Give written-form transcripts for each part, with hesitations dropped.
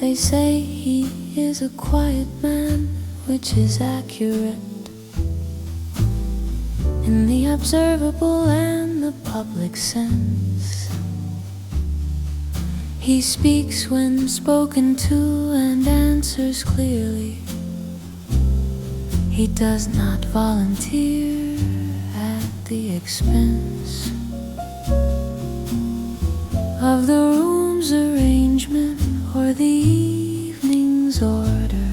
They say he is a quiet man, which is accurate in the observable and the public sense. He speaks when spoken to and answers clearly. He does not volunteer at the expense of the room's arrangement or the evening's order.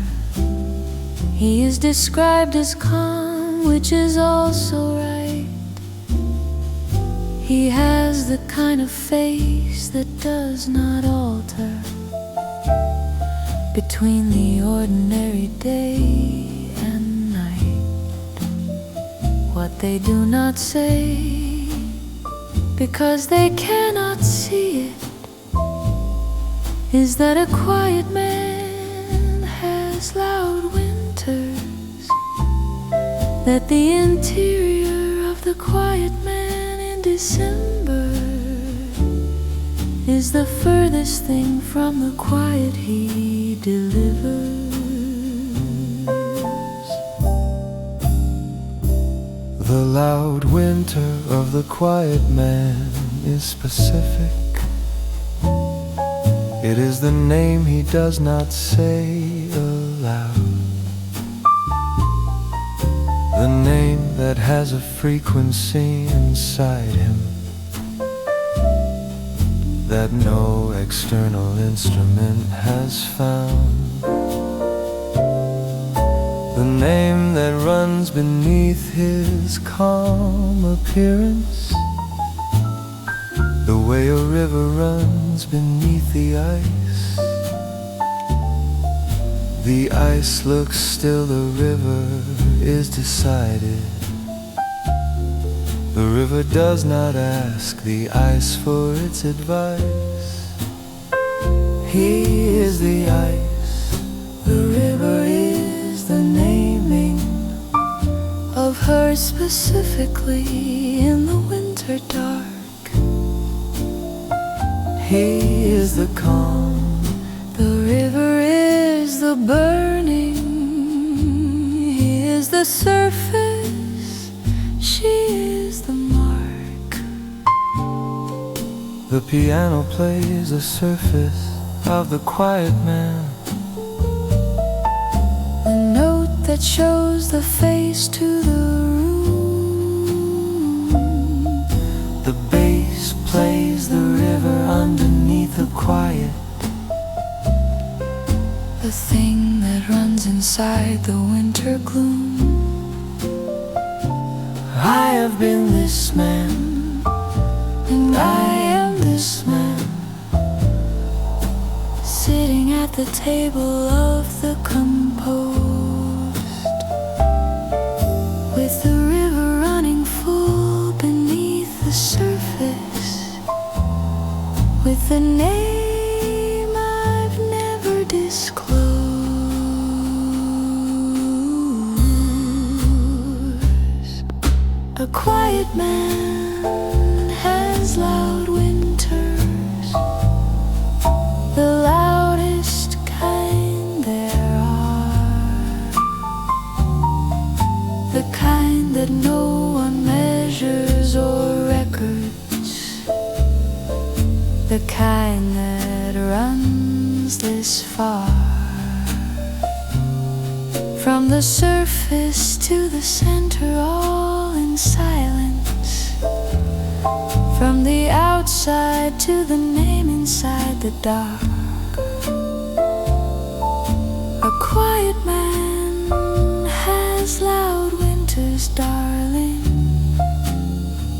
He is described as calm, which is also right. He has the kind of face that does not alter between the ordinary day and night. What they do not say, because they cannot see it, is that a quiet man has loud winters, that the interior of the quiet man in December is the furthest thing from the quiet he delivers. The loud winter of the quiet man is specific. It is the name he does not say aloud, the name that has a frequency inside him that no external instrument has found, the name that runs beneath his calm appearance, the way a river runs beneath the ice. The ice looks still, the river is decided. The river does not ask the ice for its advice. He is the ice, the river is the naming of her specifically in the winter dark. He is the calm, the river is the burning. He is the surface, she is the mark. The piano plays the surface of the quiet man, the note that shows the face to the room. The bass plays the river underneath the quiet, the thing that runs inside the winter gloom. I have been this man, And I am this man, sitting at the table of the composed, with the river running full beneath the surface, with the name I've never disclosed. A quiet man has loud winters, the loudest kind there are, the kind that no one measures or records, the kind that runs this far, from the surface to the center, all in silence, from the outside to the name inside the dark. A quiet man has loud winters, darling.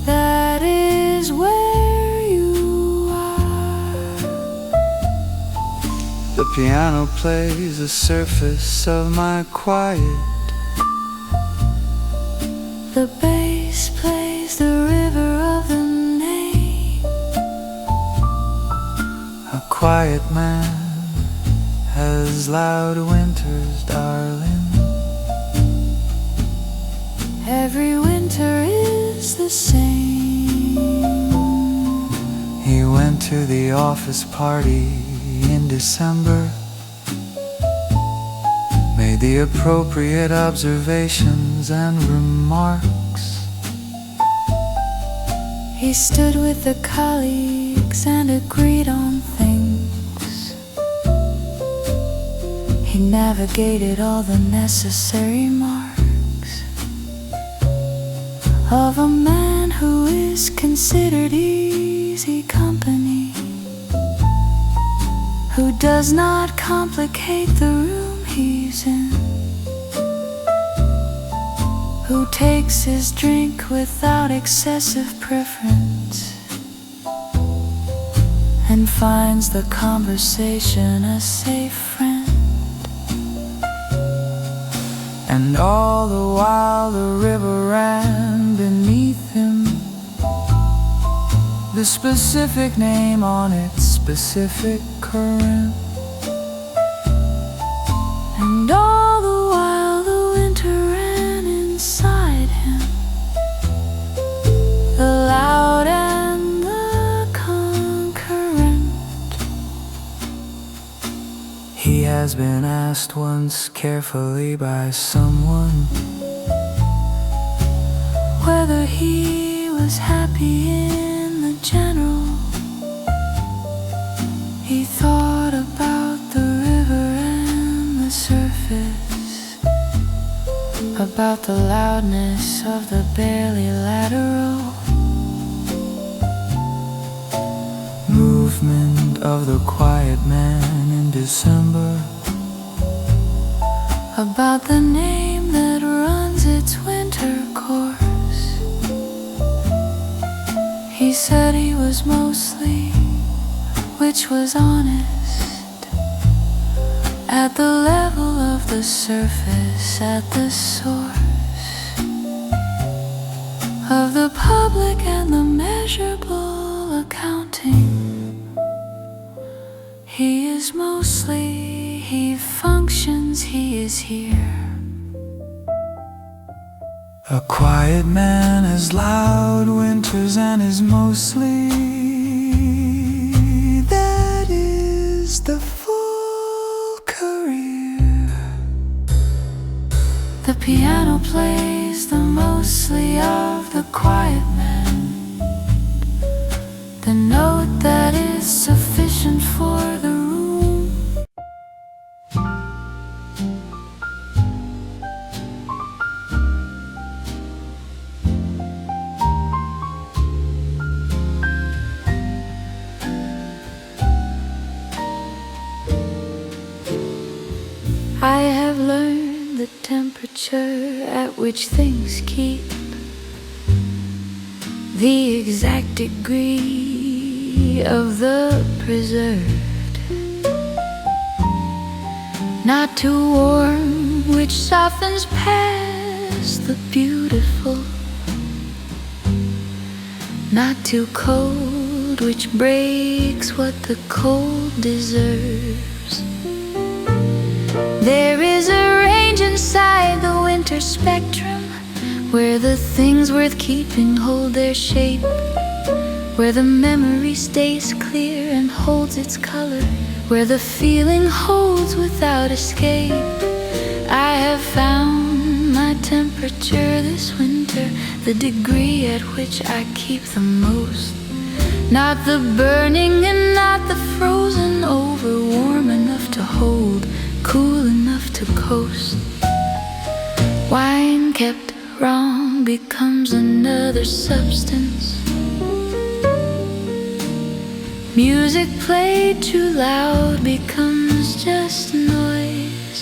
That is where you are. the piano plays the surface of my quiet. The bass plays the river of the name. A quiet man has loud winters, darling. Every winter is the same. He went to the office party in December. the appropriate observations and remarks. He stood with the colleagues and agreed on things. He navigated all the necessary marks of a man who is considered easy company, who does not complicate the room he's in, who takes his drink without excessive preference, and finds the conversation a safe friend. And all the while the river ran beneath him, the specific name on its specific current. And all the while the winter ran inside him, the loud and the concurrent. He has been asked once carefully by someone whether he was happy in the general. He thought about the river and the surface, about the loudness of the barely lateral movement of the quiet man in December, about the name that runs its winter course. He said he was mostly, which was honest, at the level of the surface, at the source of the public and the measurable accounting. He is mostly, he functions, he is here. a quiet man has loud winters and is mostly, that is the full career. The piano plays the mostly of the quiet man, the note that is sufficient for the room. I have learned the temperature at which things keep, the exact degree of the preserved, not too warm, which softens past the beautiful, not too cold, which breaks what the cold deserves. There is a range inside the winter spectrum, where the things worth keeping hold their shape, where the memory stays clear and holds its color, where the feeling holds without escape. I have found my temperature this winter, the degree at which I keep the most, not the burning and not the frozen over, warm enough to hold, cool enough to coast. Wine kept wrong becomes another substance. Music played too loud becomes just noise.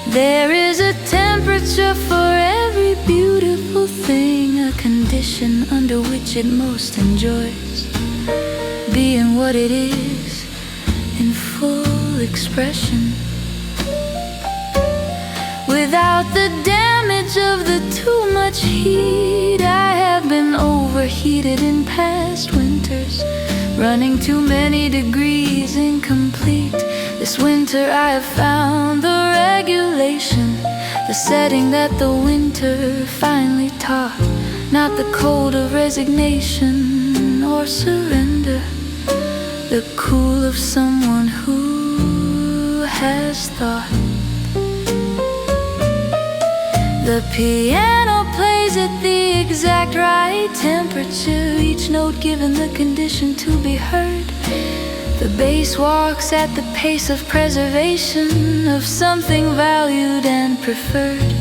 There is a temperature for every beautiful thing, a condition under which it most enjoys being what it is in full expression, without the damage of the too much heat. I have been overheated in past winters, running too many degrees incomplete. This winter I have found the regulation, the setting that the winter finally taught, not the cold of resignation or surrender, the cool of someone who has thought. The piano plays at the exact right temperature, each note given the condition to be heard. The bass walks at the pace of preservation of something valued and preferred.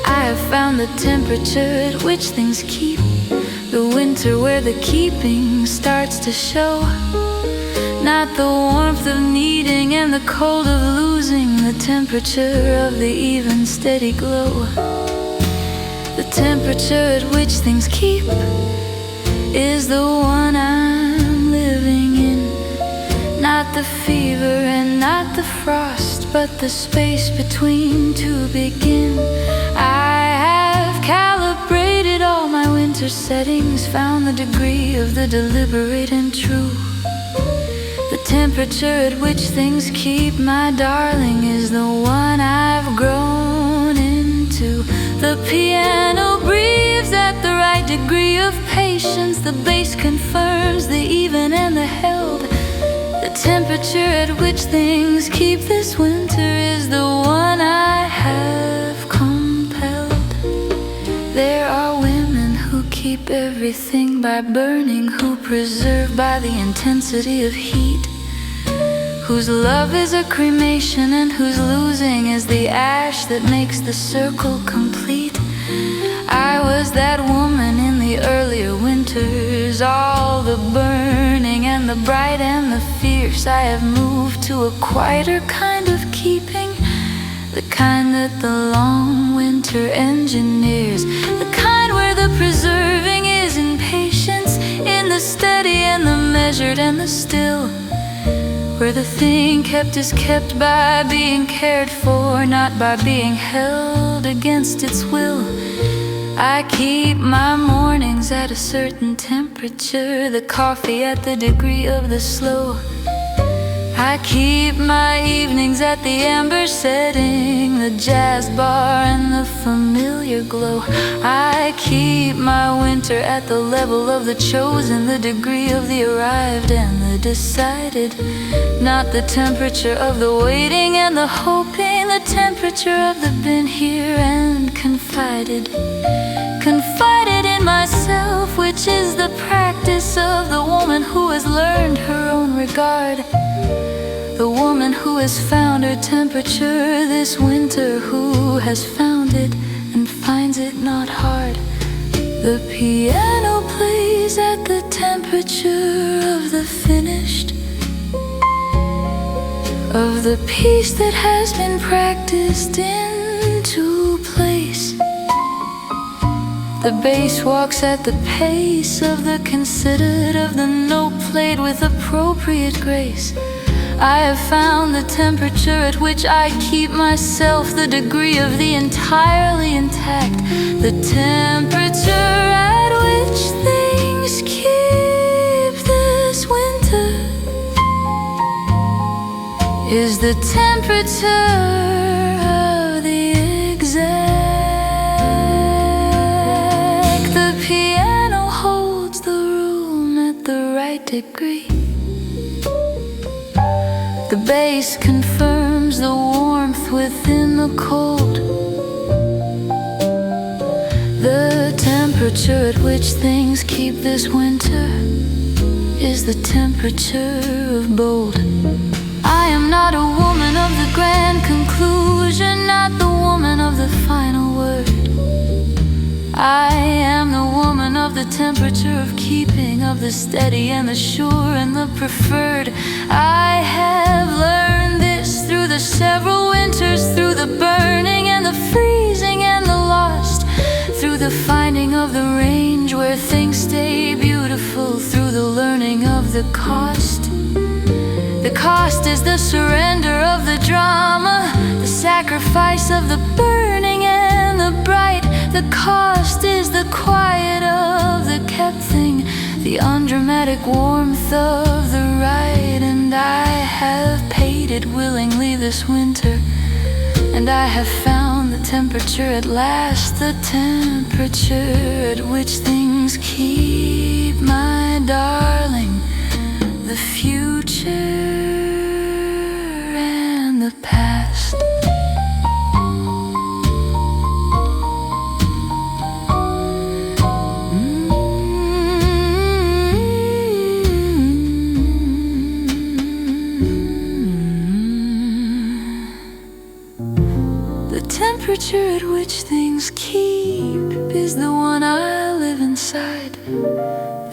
I have found the temperature at which things keep, the winter where the keeping starts to show. Not the warmth of needing and the cold of losing, the temperature of the even steady glow. The temperature at which things keep is the one I'm living in. Not the fever and not the frost, but the space between to begin. I have calibrated all my winter settings, found the degree of the deliberate and true. The temperature at which things keep, my darling, is the one I've grown into. The piano breathes at the right degree of patience, the bass confirms the even and the held. The temperature at which things keep this winter is the one I have compelled. There are women who keep everything by burning, who preserve by the intensity of heat, whose love is a cremation and whose losing is the ash that makes the circle complete. I was that woman in the earlier winters, all the burning and the bright and the fierce. I have moved to a quieter kind of keeping, the kind that the long winter engineers, the kind where the preserving is in patience, in the steady and the measured and the still, where the thing kept is kept by being cared for, not by being held against its will. I keep my mornings at a certain temperature, the coffee at the degree of the slow. I keep my evenings at the amber setting, the jazz bar and the familiar glow. I keep my winter at the level of the chosen, the degree of the arrived and the decided. Not the temperature of the waiting and the hoping, the temperature of the been here and confided. Confided in myself, which is the practice of the woman who has learned her own regard. The woman who has found her temperature this winter, who has found it and finds it not hard. The piano plays at the temperature of the finished, of the piece that has been practiced into place. The bass walks at the pace of the considered, of the note played with appropriate grace. I have found the temperature at which I keep myself, the degree of the entirely intact. The temperature at which things keep this winter is the temperature of the exact. The piano holds the room at the right degree. The bass confirms the warmth within the cold. The temperature at which things keep this winter is the temperature of bold. I am not a woman of the grand conclusion, not the woman of the final word. I am the woman of the temperature of keeping, of the steady and the sure and the preferred. I have learned this through the several winters, through the burning and the freezing and the lost, through the finding of the range where things stay beautiful, through the learning of the cost. The cost is the surrender of the drama, the sacrifice of the burning and the bright. The cost is the quiet of the kept thing, the undramatic warmth of the right. And I have paid it willingly this winter, and I have found the temperature at last, the temperature at which things keep, my darling, the future and the past. temperature at which things keep is the one I live inside.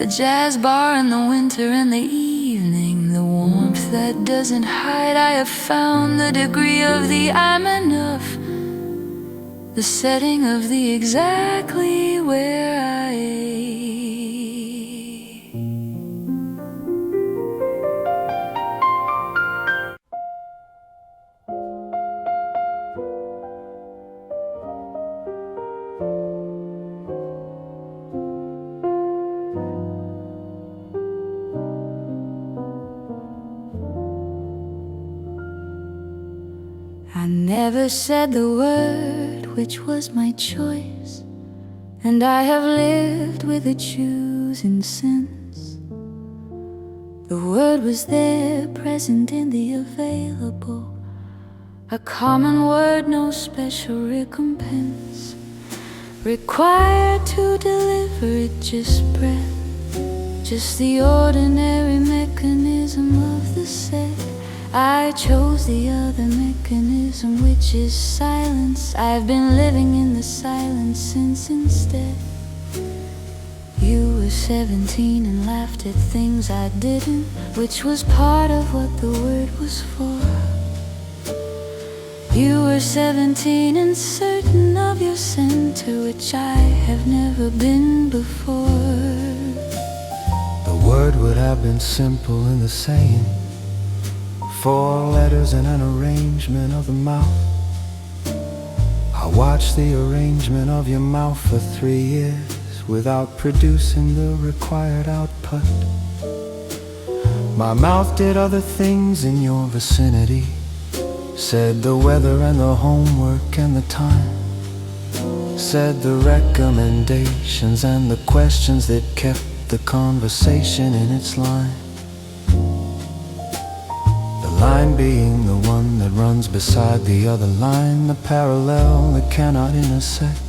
The jazz bar in the winter and the evening, the warmth that doesn't hide. I have found the degree of the I'm enough, the setting of the exactly where I I never said the word which was my choice, and I have lived with it choosing since. The word was there, present in the available, a common word, no special recompense required to deliver it, just breath, just the ordinary mechanism of the set. I chose the other mechanism, which is silence. I've been living in the silence since instead. You were 17 and laughed at things I didn't, which was part of what the word was for. You were 17 and certain of your center, which I have never been before. The word would have been simple in the saying, 4 letters and an arrangement of the mouth. I watched the arrangement of your mouth for 3 years without producing the required output. My mouth did other things in your vicinity, said the weather and the homework and the time, said the recommendations and the questions that kept the conversation in its line. The line being the one that runs beside the other line, the parallel that cannot intersect.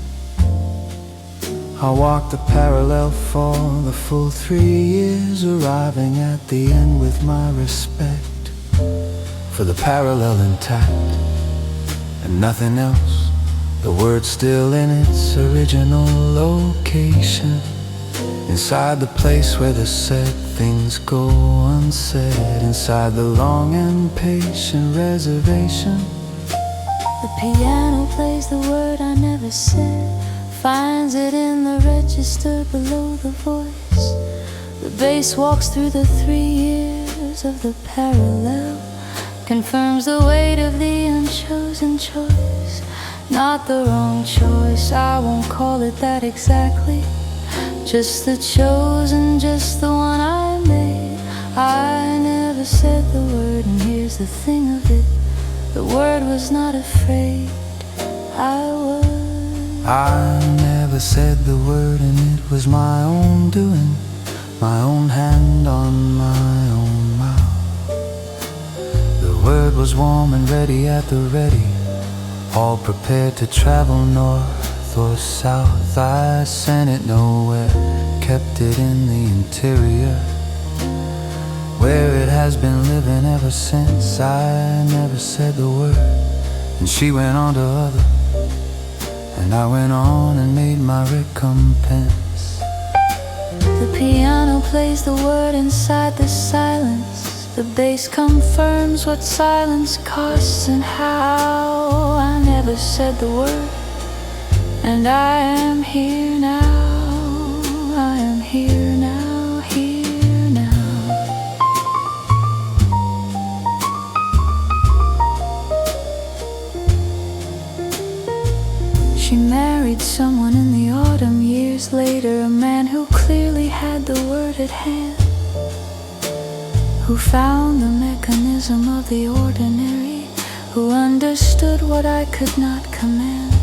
I walked the parallel for the full 3 years, arriving at the end with my respect for the parallel intact and nothing else. The word still in its original location, inside the place where the said things go unsaid, inside the long and patient reservation. The piano plays the word I never said, finds it in the register below the voice. The bass walks through the 3 years of the parallel, confirms the weight of the unchosen choice. Not the wrong choice, I won't call it that exactly, just the chosen, just the one I made. I never said the word, and here's the thing of it, the word was not afraid, I was. I never said the word, and it was my own doing, my own hand on my own mouth. The word was warm and ready at the ready, all prepared to travel north or south. I sent it nowhere, kept it in the interior, where it has been living ever since. I never said the word, and she went on to other, and I went on and made my recompense. The piano plays the word inside the silence, the bass confirms what silence costs and how. I never said the word, and I am here now, I am here now, here now. She married someone in the autumn, years later, a man who clearly had the word at hand, who found the mechanism of the ordinary, who understood what I could not command.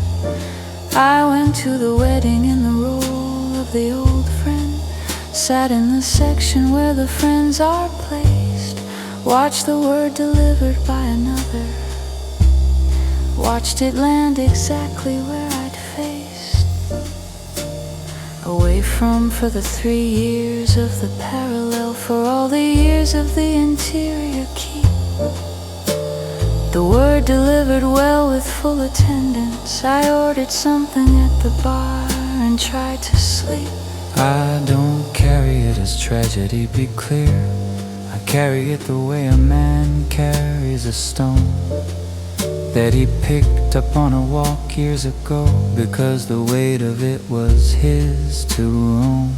I went to the wedding in the role of the old friend, sat in the section where the friends are placed, watched the word delivered by another, watched it land exactly where I'd faced, away from for the 3 years of the parallel, for all the years of the interior keep. the word delivered well with full attendance. I ordered something at the bar and tried to sleep. I don't carry it as tragedy, be clear. I carry it the way a man carries a stone that he picked up on a walk years ago, because the weight of it was his to own.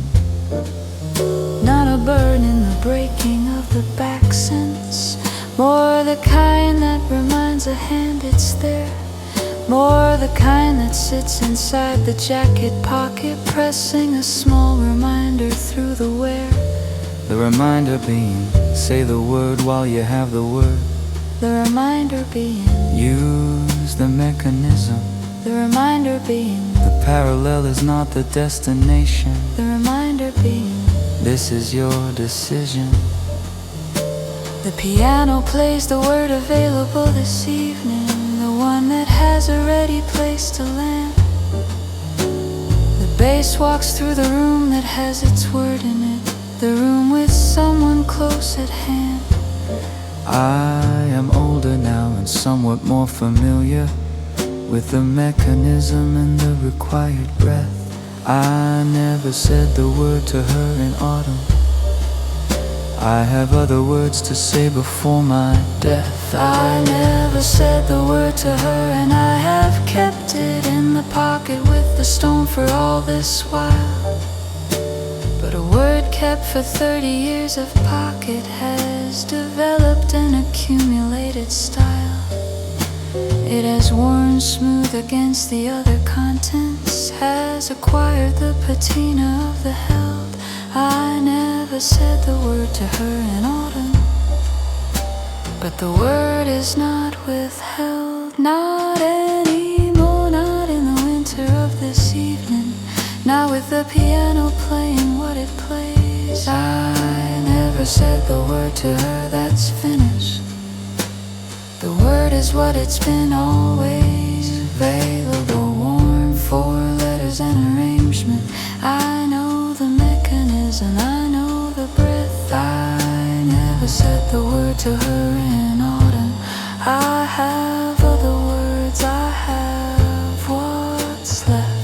Not a burn in the breaking of the back sense, more the kind that reminds a hand it's there, more the kind that sits inside the jacket pocket, pressing a small reminder through the wear. The reminder being, say the word while you have the word. The reminder being, use the mechanism. the reminder being, The parallel is not the destination. the reminder being, This is your decision. the piano plays the word available this evening, the one that has a ready place to land. The bass walks through the room that has its word in it, the room with someone close at hand. I am older now and somewhat more familiar with the mechanism and the required breath. I never said the word to her in autumn. I have other words to say before my death. I never said the word to her, and I have kept it in the pocket with the stone for all this while. But a word kept for 30 years of pocket has developed an accumulated style. It has worn smooth against the other contents, has acquired the patina of the held. I never said the word to her in autumn, but the word is not withheld, not anymore, not in the winter of this evening, not with the piano playing what it plays. I never said the word to her, that's finished. The word is what it's been always, available, warm, 4 letters and arrangement. I know the mechanism, I know the breath. I never said the word to her in autumn. I have other words, I have what's left.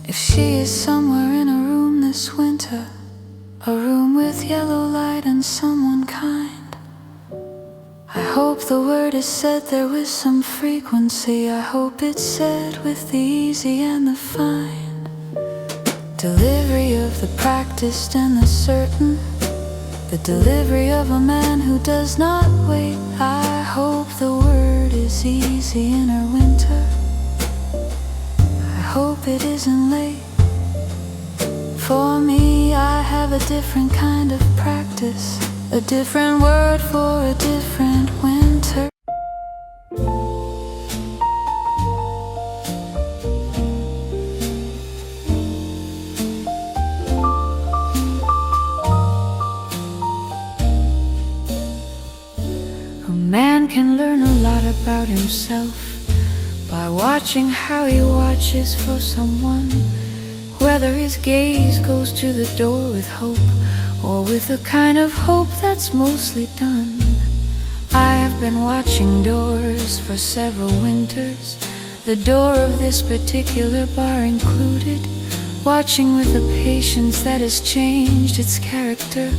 If she is somewhere in a room this winter, a room with yellow light and someone kind, I hope the word is said there with some frequency. I hope it's said with the easy and the fine, delivery of the practiced and the certain, the delivery of a man who does not wait. I hope the word is easy in her winter. I hope it isn't late. For me, I have a different kind of practice, a different word for a different winter. A man can learn a lot about himself by watching how he watches for someone, whether his gaze goes to the door with hope, or with the kind of hope that's mostly done. I have been watching doors for several winters, the door of this particular bar included, watching with a patience that has changed its character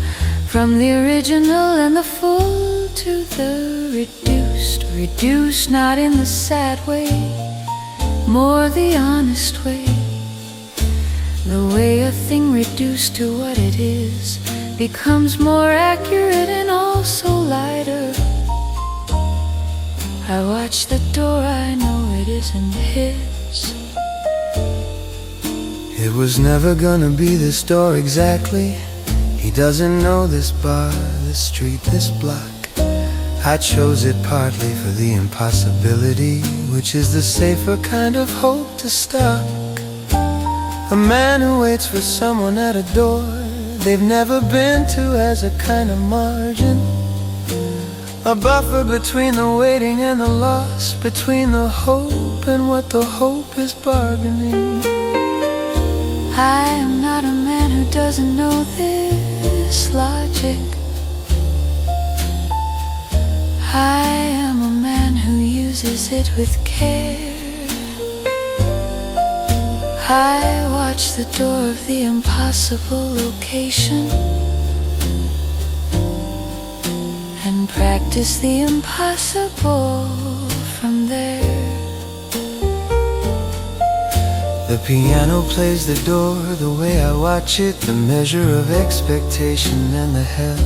from the original and the full to the reduced. Reduced not in the sad way, more the honest way. The way a thing reduced to what it is becomes more accurate and also lighter. I watch the door, I know it isn't his. It was never gonna be this door exactly. He doesn't know this bar, this street, this block. I chose it partly for the impossibility, which is the safer kind of hope to stock. A man who waits for someone at a door they've never been to has a kind of margin. a buffer between the waiting and the loss, between the hope and what the hope is bargaining. I am not a man who doesn't know this logic. I am a man who uses it with care. I watch the door of the impossible location and practice the impossible from there. The piano plays the door the way I watch it, the measure of expectation and the hell.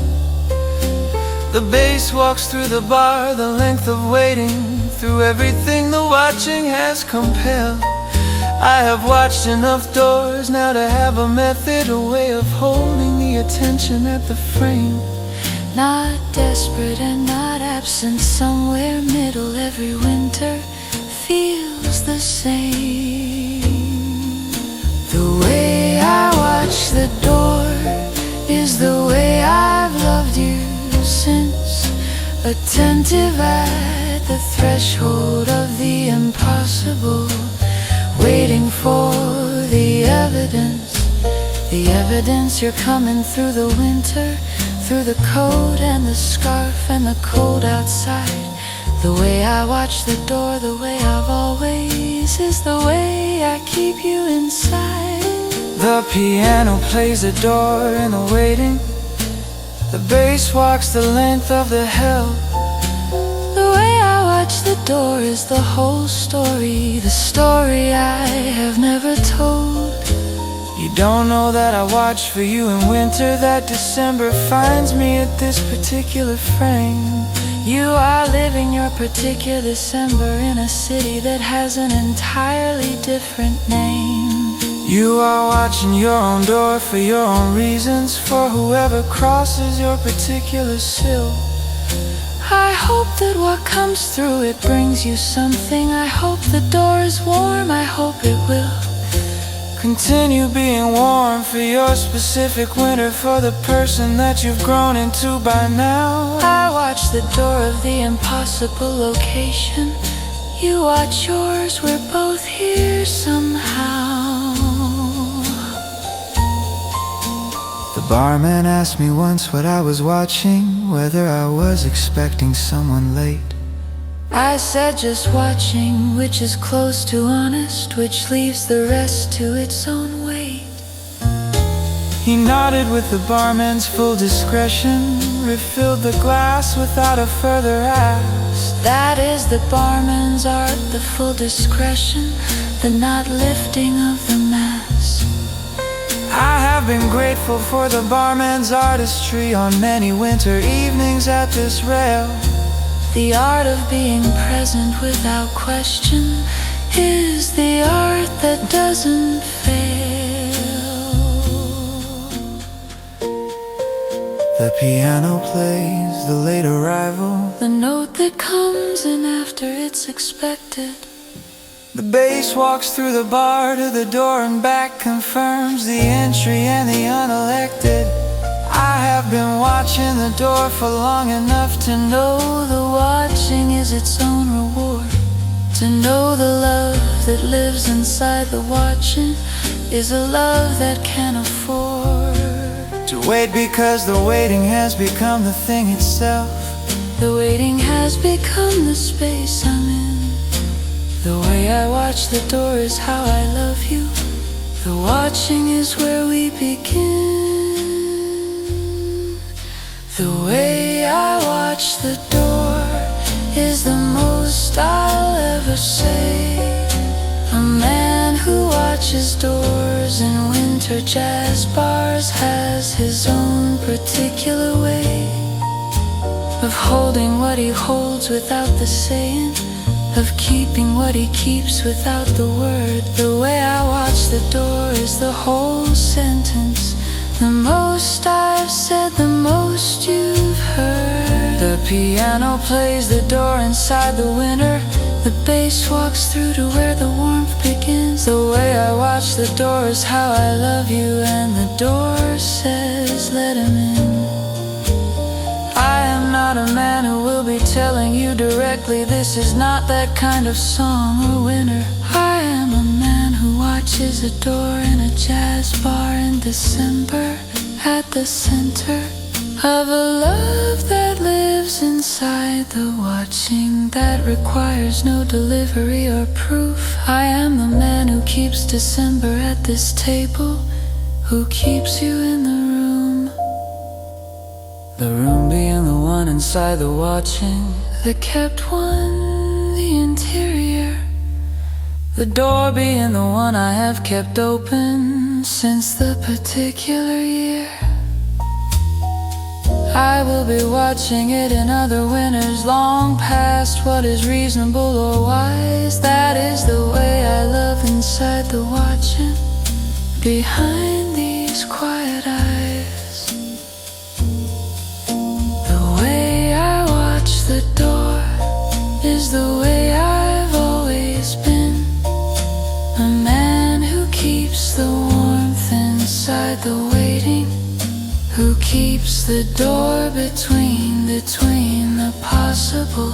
The bass walks through the bar, the length of waiting, through everything the watching has compelled. I have watched enough doors now to have a method, a way of holding the attention at the frame. Not desperate and not absent, somewhere middle. Every winter feels the same. The way I watch the door is the way I've loved you since, attentive at the threshold of the impossible, waiting for the evidence you're coming through the winter, through the coat and the scarf and the cold outside. The way I watch the door, the way I've always, is the way I keep you inside. The piano plays the door in the waiting, the bass walks the length of the hell. The way I watch the door is the whole story, the story I have never told. You don't know that I watch for you in winter, that December finds me at this particular frame. You are living your particular December in a city that has an entirely different name. You are watching your own door for your own reasons, for whoever crosses your particular sill. I hope that what comes through it brings you something. I hope the door is warm, I hope it will continue being warm for your specific winter, for the person that you've grown into by now. I watch the door of the impossible location. You watch yours, we're both here somehow. The barman asked me once what I was watching, whether I was expecting someone late. I said just watching, which is close to honest, which leaves the rest to its own weight. He nodded with the barman's full discretion, refilled the glass without a further ask. That is the barman's art, the full discretion, the not lifting of the mask. I have been grateful for the barman's artistry on many winter evenings at this rail. The art of being present without question is the art that doesn't fail. The piano plays the late arrival, the note that comes in after it's expected. The bass walks through the bar to the door and back, confirms the entry and the unelected. I have been watching the door for long enough to know the watching is its own reward. To know the love that lives inside the watching is a love that can afford to wait, because the waiting has become the thing itself. The waiting has become the space I'm in. The way I watch the door is how I love you. The watching is where we begin. The way I watch the door is the most I'll ever say. A man who watches doors in winter jazz bars has his own particular way of holding what he holds without the saying, of keeping what he keeps without the word. The way I watch the door is the whole sentence. The most I've said, the most you've heard. The piano plays the door inside the winter. The bass walks through to where the warmth begins. The way I watch the door is how I love you, and the door says let him in. I am not not a man who will be telling you directly this is not that kind of song or winner. I am a man who watches a door in a jazz bar in December, at the center of a love that lives inside the watching, that requires no delivery or proof. I am the man who keeps December at this table, who keeps you in the room. The room being the one inside the watching, the kept one, the interior. The door being the one I have kept open since the particular year. I will be watching it in other winters, long past what is reasonable or wise. That is the way I love inside the watching, behind these quiet eyes. The way I watch the door is the way I've always been. A man who keeps the warmth inside the waiting, who keeps the door between the possible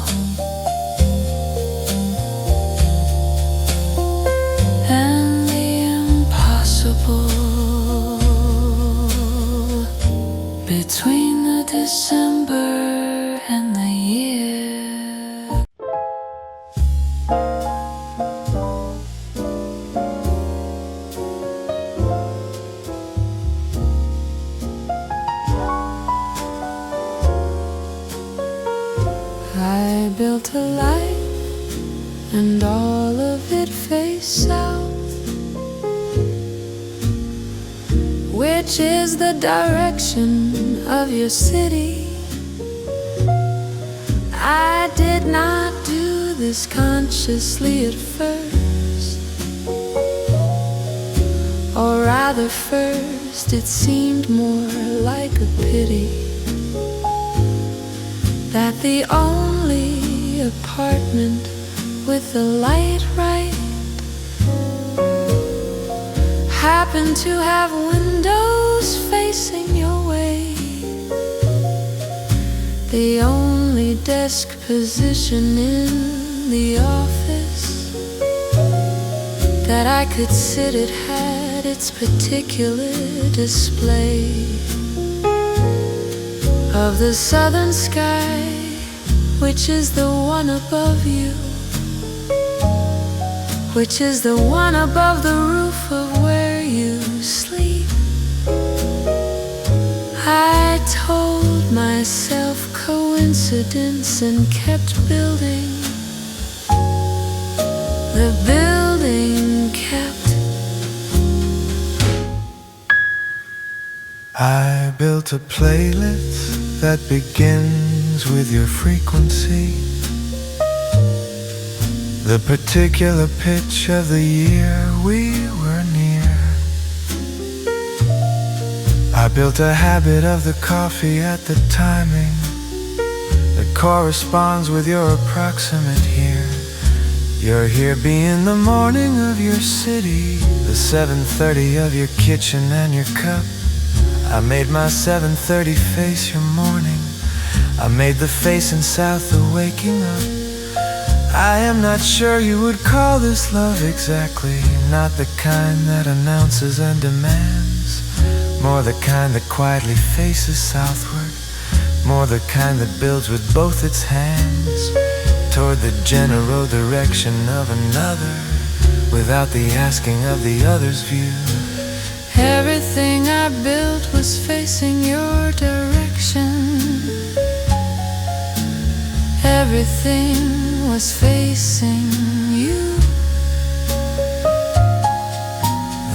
and the impossible, between the December and the year. I built a light and all of it faced south, which is the direction of your city. I did not do this consciously at first, or rather first it seemed more like a pity that the only apartment with the light right happened to have windows facing your way. The only desk position in the office that I could sit at had its particular display of the southern sky, which is the one above you, which is the one above the roof of where you sleep. I told myself coincidence and kept building. The building kept. I built a playlist that begins with your frequency, the particular pitch of the year we were near. I built a habit of the coffee at the timing that corresponds with your approximate here. Your here being the morning of your city, the 7:30 of your kitchen and your cup. I made my 7:30 face your morning. I made the face in south the waking up. I am not sure you would call this love exactly, not the kind that announces and demands, more the kind that quietly faces southward, more the kind that builds with both its hands toward the general direction of another, without the asking of the other's view. Everything I built was facing your direction. Everything was facing you.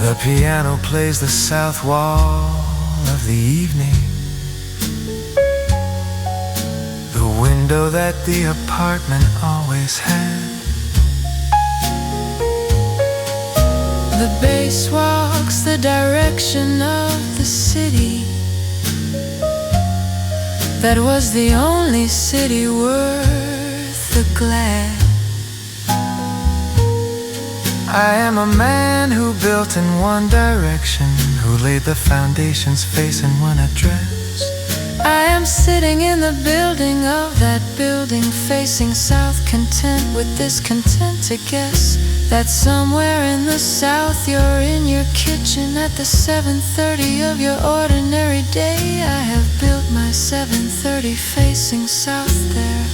The piano plays the south wall of the evening, the window that the apartment always had. The bass walks the direction of the city that was the only city worth the glad. I am a man who built in one direction, who laid the foundations facing one address, I am sitting in the building of that building, facing south, content with discontent to guess that somewhere in the south you're in your kitchen at the 7:30 of your ordinary day. I have built my 7:30 facing south there.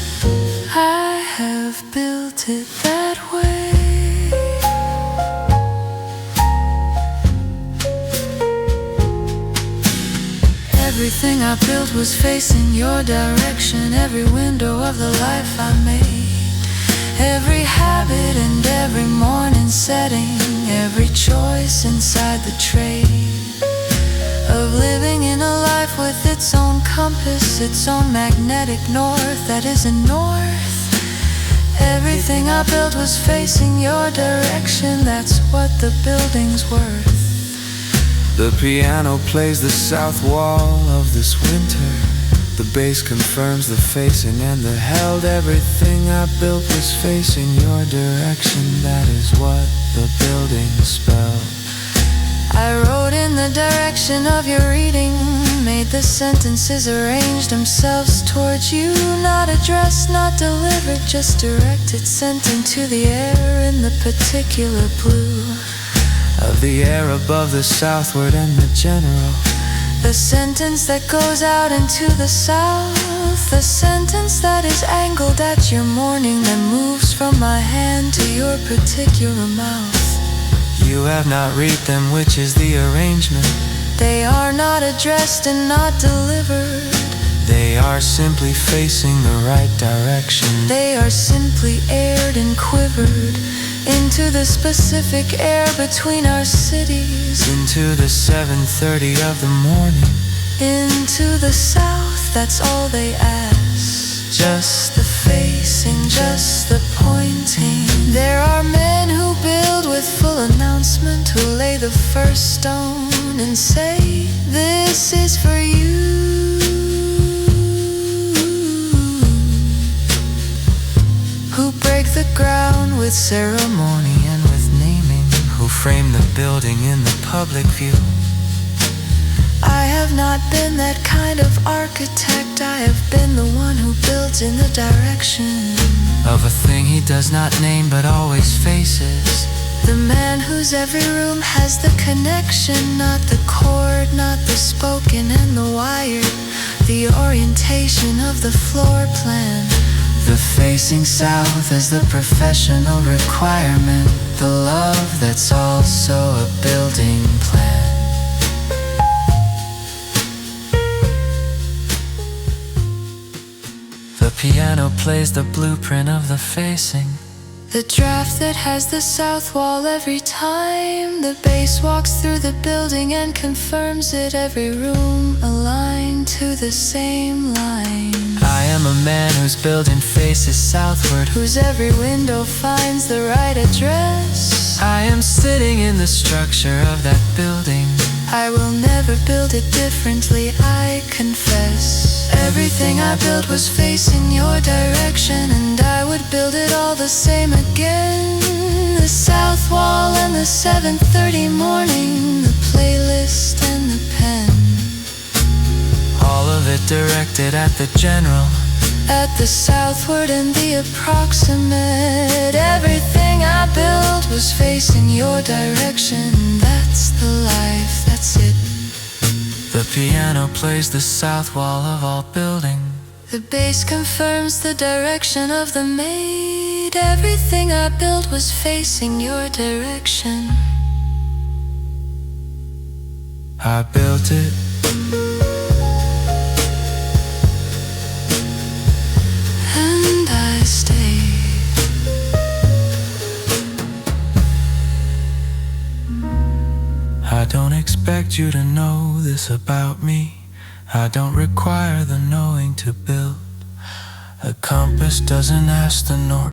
I have built it that way. Everything I built was facing your direction. Every window of the life I made, every habit and every morning setting, every choice inside the trade of living in a life with its own compass, its own magnetic north that isn't north. Everything I built was facing your direction. That's what the building's worth. The piano plays the south wall of this winter. The bass confirms the facing, and the held everything I built was facing your direction. That is what the building spelled. I wrote in the direction of your reading, made the sentences arrange themselves towards you. Not addressed, not delivered, just directed, sent into the air in the particular blue of the air above the southward and the general. The sentence that goes out into the south, the sentence that is angled at your morning, that moves from my hand to your particular mouth. You have not read them, which is the arrangement. They are not addressed and not delivered. They are simply facing the right direction. They are simply aired and quivered into the specific air between our cities, into the 7:30 of the morning, into the south. That's all they ask. Just the facing, just the pointing. There are men who build with full announcement, who lay the first stone and say, "This is for you." Who break the ground with ceremony and with naming, who frame the building in the public view. I have not been that kind of architect. I have been the one who builds in the direction of a thing he does not name but always faces. The man whose every room has the connection, not the chord, not the spoken and the wired, the orientation of the floor plan. The facing south as the professional requirement, the love that's also a building plan. The piano plays the blueprint of the facing, the draft that has the south wall every time. The bass walks through the building and confirms it, every room aligned to the same line. I am a man whose building faces southward, whose every window finds the right address. I am sitting in the structure of that building. I will never build it differently, I confess. Everything I built was facing your direction, and I would build it all the same again. The south wall and the 7:30 morning, the playlist and the pen. All of it directed at the general, at the southward and the approximate. Everything I built was facing your direction. That's the life, that's it. The piano plays the south wall of all building. The bass confirms the direction of the maid. Everything I built was facing your direction. I built it, and I stayed. I don't expect you to know this about me. I don't require the knowing to build. A compass doesn't ask the north.